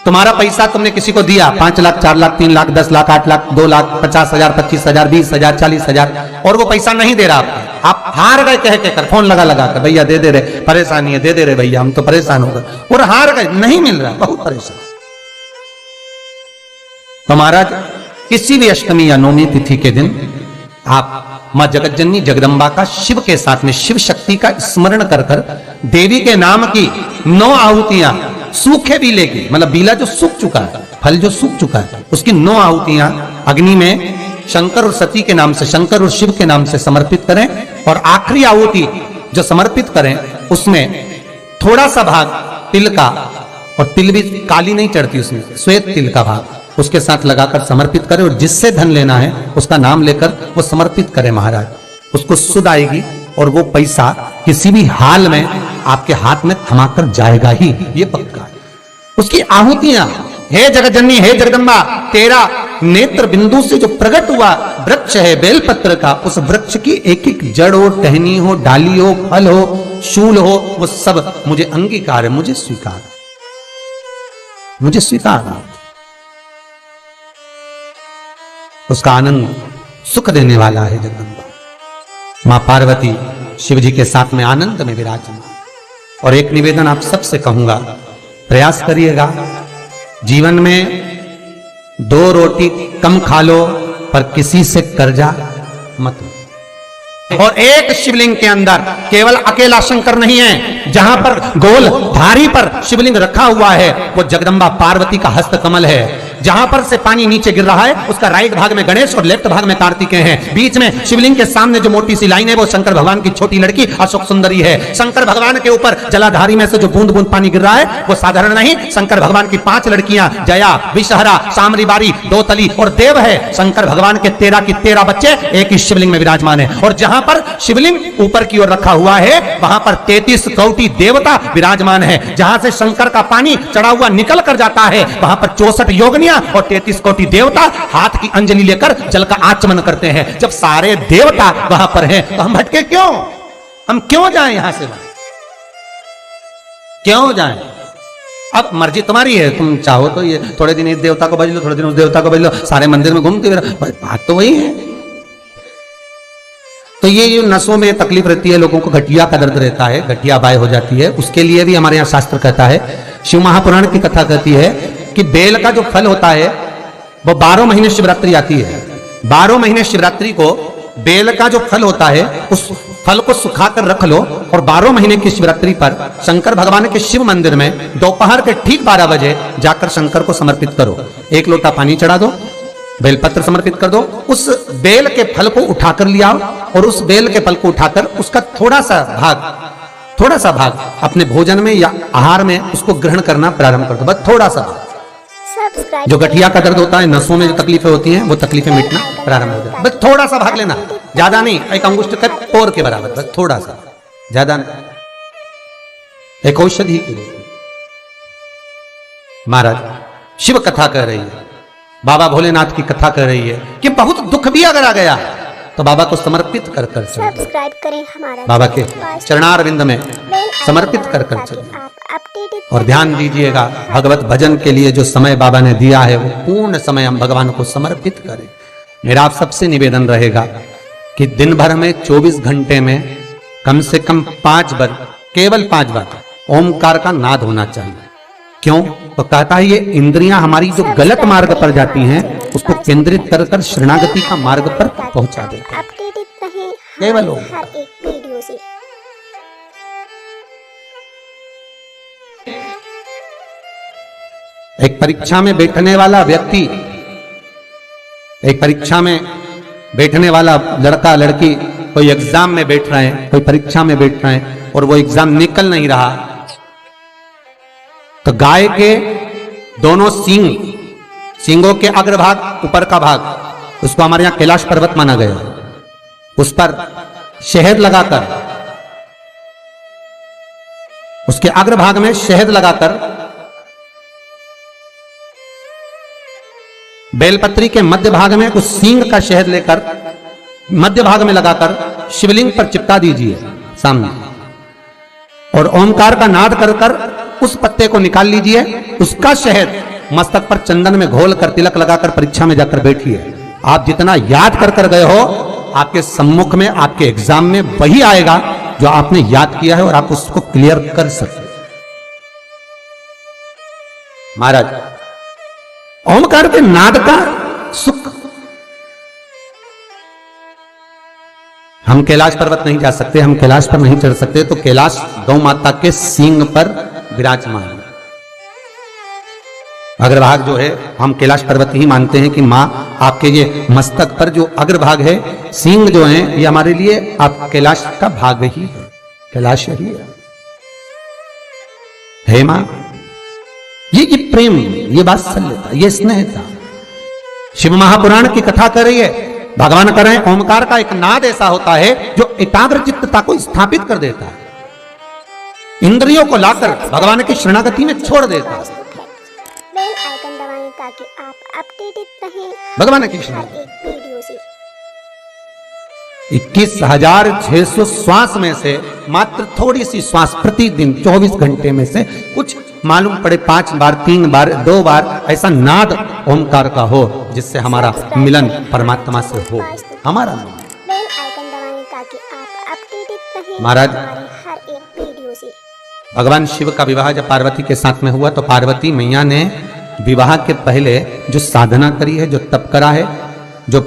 तुम्हारा पैसा तुमने किसी को दिया, 5 लाख, 4 लाख, 3 लाख, 10 लाख, 8 लाख, 2 लाख, 50,000, 25,000, 20,000, 40,000, और वो पैसा नहीं दे रहा, आप हार गए कह के कर, फोन लगा कर, भैया दे दे रहे, परेशानी है, दे दे रहे भैया, हम तो परेशान हो गए, और हार गए, नहीं मिल रहा, बहुत परेशान। तो महाराज किसी भी अष्टमी या नवमी तिथि के दिन आप मां जगतजननी जगदम्बा का शिव के साथ में शिव शक्ति का स्मरण कर कर देवी के नाम की 9 आहुतियां, सूखे बीले की, मतलब बीला जो सूख चुका है, फल जो सूख चुका है, उसकी 9 आहुतियां अग्नि में शंकर और सती के नाम से, शंकर और शिव के नाम से समर्पित करें, और आखिरी आहुति जो समर्पित करें उसमें थोड़ा सा भाग तिल का, और तिल भी काली नहीं चढ़ती उसमें, श्वेत तिल का भाग उसके साथ लगाकर समर्पित करें, और जिससे धन लेना है उसका नाम लेकर वो समर्पित करें महाराज, उसको सुध आएगी, और वो पैसा किसी भी हाल में आपके हाथ में थमाकर जाएगा ही, ये पक्का है। उसकी आहुतियां, हे जगतजननी, हे जगदम्बा, तेरा नेत्र बिंदु से जो प्रकट हुआ वृक्ष है बेलपत्र का, उस वृक्ष की एक एक जड़ हो, टहनी हो, डाली हो, फल हो, शूल हो, वो सब मुझे अंगीकार है, मुझे स्वीकार, मुझे स्वीकार। उसका आनंद सुख देने वाला है जगदम्बा। मां पार्वती शिव जी के साथ में आनंद में विराजमान। और एक निवेदन आप सबसे कहूंगा, प्रयास करिएगा जीवन में 2 रोटी कम खा लो पर किसी से कर्जा मत लो। और एक शिवलिंग के अंदर केवल अकेला शंकर नहीं है, जहां पर गोल धारी पर शिवलिंग रखा हुआ है वो जगदम्बा पार्वती का हस्त कमल है। जहां पर से पानी नीचे गिर रहा है उसका राइट भाग में गणेश और लेफ्ट भाग में कार्तिकेय हैं। बीच में शिवलिंग के सामने जो मोटी सी लाइन है वो शंकर भगवान की छोटी लड़की अशोक सुंदरी है। शंकर भगवान के ऊपर जलाधारी में से जो बूंद बूंद पानी गिर रहा है वो साधारण नहीं, शंकर भगवान की 5 लड़कियां जया, विषहरा, सामरीबारी, दोतली और देव है। शंकर भगवान के 13 की 13 बच्चे एक ही शिवलिंग में विराजमान है। और जहां पर शिवलिंग ऊपर की ओर रखा हुआ है वहां पर 33 कोटि देवता विराजमान है। जहां से शंकर का पानी चढ़ा हुआ निकल कर जाता है वहां पर 64 योगिनियां और 33 कोटि देवता हाथ की अंजलि लेकर जल का आचमन करते हैं। जब सारे देवता वहां पर हैं तो हम भटके क्यों? हम क्यों जाएं यहां से? क्यों जाएं? अब मर्जी तुम्हारी है, तुम चाहो तो ये थोड़े दिन इस देवता को भज लो, थोड़े दिन उस देवता को भज लो, सारे मंदिर में घूमते हुए, बात तो वही है। तो ये नसों में तकलीफ रहती है, लोगों को गठिया का दर्द रहता है, गठिया बाय हो जाती है, उसके लिए भी हमारे यहाँ शास्त्र कहता है, शिव महापुराण की कथा कहती है कि बेल का जो फल होता है वो 12 महीने शिवरात्रि आती है। 12 महीने शिवरात्रि को बेल का जो फल होता है उस फल को सुखाकर रख लो और 12 महीने की शिवरात्रि पर शंकर भगवान के शिव मंदिर में दोपहर के ठीक 12 बजे जाकर शंकर को समर्पित करो। 1 लोटा पानी चढ़ा दो, बेलपत्र समर्पित कर दो, उस बेल के फल को उठाकर ले आओ और उस बेल के फल को उठाकर उसका थोड़ा सा भाग अपने भोजन में या आहार में उसको ग्रहण करना प्रारंभ कर दो। बस थोड़ा सा भाग। जो गठिया का दर्द होता है, नसों में जो तकलीफें होती हैं वो तकलीफें मिटना प्रारंभ हो जाए। बस थोड़ा सा भाग लेना, ज्यादा नहीं, 1 अंगुष्ठ का पोर के बराबर, बस थोड़ा सा, ज्यादा नहीं। एक औषधि के लिए महाराज शिव कथा कह रही है, बाबा भोलेनाथ की कथा कह रही है कि बहुत दुख भी अगर आ गया तो बाबा को समर्पित कर सब्सक्राइब करें हमारा बाबा के चरणारविंद में समर्पित कर चलिए। और ध्यान दीजिएगा, भगवत भजन के लिए जो समय बाबा ने दिया है वो पूर्ण समय हम भगवान को समर्पित करें। मेरा आप सबसे निवेदन रहेगा कि दिन भर में 24 घंटे में कम से कम 5 बार, केवल 5 बार ओमकार का नाद होना चाहिए। क्यों? तो कहता है ये इंद्रियां हमारी जो गलत मार्ग पर जाती हैं उसको केंद्रित कर कर शरणागति का मार्ग पर पहुंचा देते हैं। केवल हर एक वीडियो से एक परीक्षा में बैठने वाला व्यक्ति, एक परीक्षा में बैठने वाला लड़का लड़की कोई एग्जाम में बैठ रहे हैं, कोई परीक्षा में बैठ रहे हैं और वो एग्जाम निकल नहीं रहा, तो गाय के दोनों सींगों के अग्रभाग, ऊपर का भाग, उसको हमारे यहां कैलाश पर्वत माना गया, उस पर शहद लगाकर, उसके अग्रभाग में शहद लगाकर बेलपत्री के मध्य भाग में उस सींग का शहद लेकर मध्य भाग में लगाकर शिवलिंग पर चिपका दीजिए सामने, और ओमकार का नाद कर कर उस पत्ते को निकाल लीजिए, उसका शहद मस्तक पर चंदन में घोल कर तिलक लगाकर परीक्षा में जाकर बैठिए। आप जितना याद कर कर गए हो, आपके सम्मुख में आपके एग्जाम में वही आएगा जो आपने याद किया है और आप उसको क्लियर कर सकते। महाराज, ओमकार के नाद का सुख, हम कैलाश पर्वत नहीं जा सकते, हम कैलाश पर नहीं चढ़ सकते, तो कैलाश गौ माता के सींग पर विराजमान है। अग्रभाग जो है, हम कैलाश पर्वत ही मानते हैं कि मां आपके ये मस्तक पर जो अग्रभाग है, सींग जो है, ये हमारे लिए आप कैलाश का भाग ही है, कैलाश ही है। हे मां, ये प्रेम, ये वात्सल्यता, ये स्नेह था। शिव महापुराण की कथा कर रही है, भगवान कर रहे हैं, ओमकार का एक नाद ऐसा होता है जो एकाग्र चित्तता को स्थापित कर देता है, इंद्रियों को लाकर भगवान की शरणागति में छोड़ देता है। बेल आइकन दबाएं ताकि आप अपडेटेड रहें भगवान की हर शरणागति। एक वीडियो से। 21,600 श्वास में से मात्र थोड़ी सी श्वास प्रतिदिन 24 घंटे में से कुछ मालूम पड़े 5 बार, 3 बार, 2 बार ऐसा नाद ओमकार का हो जिससे हमारा मिलन परमात्मा से हो, हमारा मिलन। बेल आइकन दबाएं ताकि आप अपडेटेड रहें महाराज, हमारी हर एक वीडियो से। भगवान शिव का विवाह जब पार्वती के साथ में हुआ तो पार्वती मैया ने विवाह के पहले जो साधना करी है, जो तप करा है, जो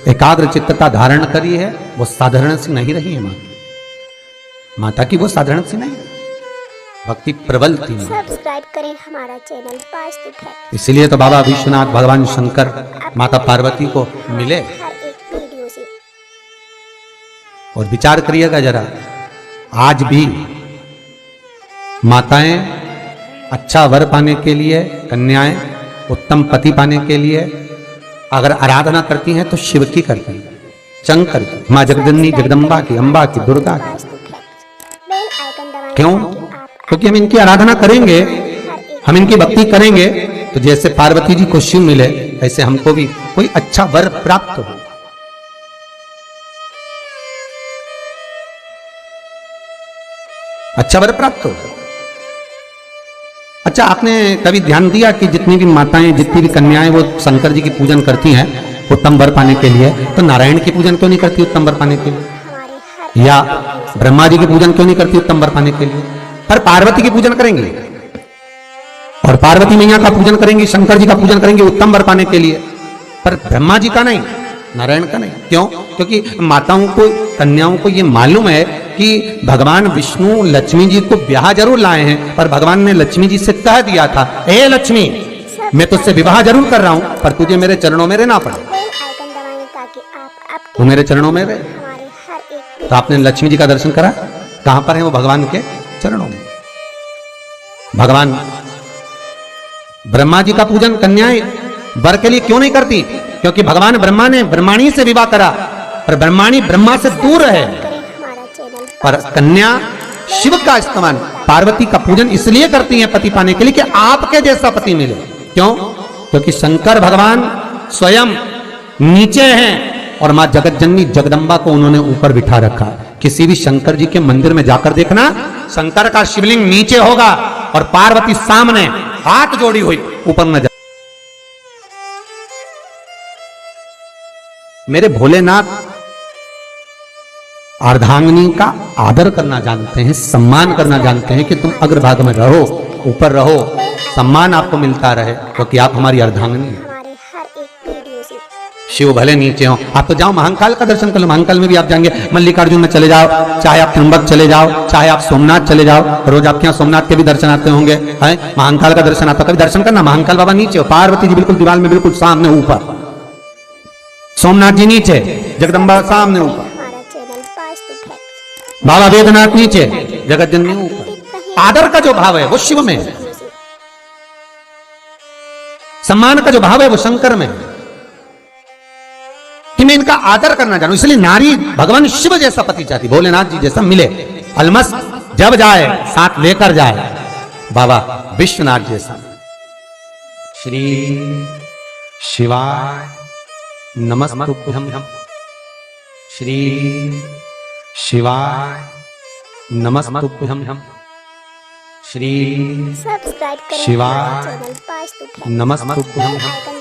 एकाग्र चित्तता धारण करी है, वो साधारण सी नहीं रही है। माता की वो साधारण सी नहीं, भक्ति प्रबल थी। सब्सक्राइब करें हमारा चैनल वास्तु फैक्ट। इसलिए तो बाबा विश्वनाथ भगवान शंकर माता पार्वती को मिले। हर एक वीडियो से। और विचार करिएगा जरा, आज भी माताएं अच्छा वर पाने के लिए, कन्याएं उत्तम पति पाने के लिए अगर आराधना करती हैं तो शिव की करती हैं, शंकर की, मां जगदन्नी जगदम्बा की, अम्बा की, दुर्गा की। वास्तु फैक्ट। बेल आइकन दबाएं क्यों? ताकि आप क्योंकि हम इनकी आराधना करेंगे, हम इनकी भक्ति करेंगे तो जैसे पार्वती जी को शिव मिले, ऐसे हमको भी कोई अच्छा वर प्राप्त हो। अच्छा वर प्राप्त हो। अच्छा, आपने कभी ध्यान दिया कि जितनी भी माताएं, जितनी भी कन्याएं वो शंकर जी की पूजन करती हैं उत्तम वर पाने के लिए, तो नारायण की पूजन क्यों नहीं करती उत्तम वर पाने के लिए? हमारे हर या ब्रह्मा जी की पूजन क्यों नहीं करती उत्तम वर पाने के लिए? पर पार्वती की पूजन करेंगे और पार्वती मैया का पूजन करेंगे, शंकर जी का पूजन करेंगे उत्तम वर पाने के लिए, पर ब्रह्मा जी का नहीं, नारायण का नहीं। क्यों? क्योंकि माताओं को, कन्याओं को ये मालूम है कि भगवान विष्णु लक्ष्मी जी को ब्याह जरूर लाए हैं, पर भगवान ने लक्ष्मी जी से कह दिया था, ए लक्ष्मी, मैं तुझसे विवाह जरूर कर रहा हूं, पर तुझे मेरे चरणों में रहना पड़े। बेल आइकन दबाएं ताकि आप तू मेरे चरणों में रहे। हमारे हर एक तो आपने लक्ष्मी जी का दर्शन करा, कहां पर है वो? भगवान के चरणों में। भगवान ब्रह्मा जी का पूजन कन्याएं वर के लिए क्यों नहीं करती? क्योंकि भगवान ब्रह्मा ने ब्रह्माणी से विवाह करा, पर ब्रह्माणी ब्रह्मा से दूर है, करें हमारा चैनल पर कन्या शिव का इस्तेमाल, पार्वती का पूजन इसलिए करती हैं पति पाने के लिए कि आपके जैसा पति मिले। क्यों? क्योंकि शंकर भगवान स्वयं नीचे हैं और मां जगत जननी जगदम्बा को उन्होंने ऊपर बिठा रखा। किसी भी शंकर जी के मंदिर में जाकर देखना, शंकर का शिवलिंग नीचे होगा और पार्वती सामने हाथ जोड़ी हुई ऊपर न जा। मेरे भोलेनाथ अर्धांगिनी का आदर करना जानते हैं, सम्मान करना जानते हैं कि तुम अग्रभाग में रहो, ऊपर रहो, सम्मान आपको मिलता रहे, क्योंकि आप हमारी अर्धांगिनी हैं। हमारे हर एक वीडियो से। शिव भले नीचे हो, आप तो जाओ महाकाल का दर्शन कर लो, महाकाल में भी आप जाएंगे, मल्लिकार्जुन में चले जाओ, चाहे आप त्र्यंबक चले जाओ, चाहे आप सोमनाथ चले जाओ, रोज आपके यहाँ सोमनाथ के भी दर्शन आते होंगे, है महाकाल का दर्शन आता, कभी दर्शन करना। महाकाल बाबा नीचे हो, पार्वती जी बिल्कुल दीवार में बिल्कुल सामने ऊपर, सोमनाथ जी नीचे, जगदम्बा सामने ऊपर, हमारा चैनल वास्तु फैक्ट। बाबा वेदनाथ नीचे, जगत जननी ऊपर। आदर का जो भाव है वो शिव में है, सम्मान का जो भाव है वो शंकर में है, कि मैं इनका आदर करना जानूं। इसलिए नारी भगवान शिव जैसा पति चाहती, भोलेनाथ जी जैसा मिले, अलमस जब जाए साथ लेकर जाए, बाबा विश्वनाथ जैसा। श्री शिवाय नमस्तुभ्यं, श्री शिवाय नमस्तुभ्यं, श्री सब्सक्राइब करें शिवा हमारे चैनल वास्तु फैमिली। नमस्तुभ्यं बेल आइकन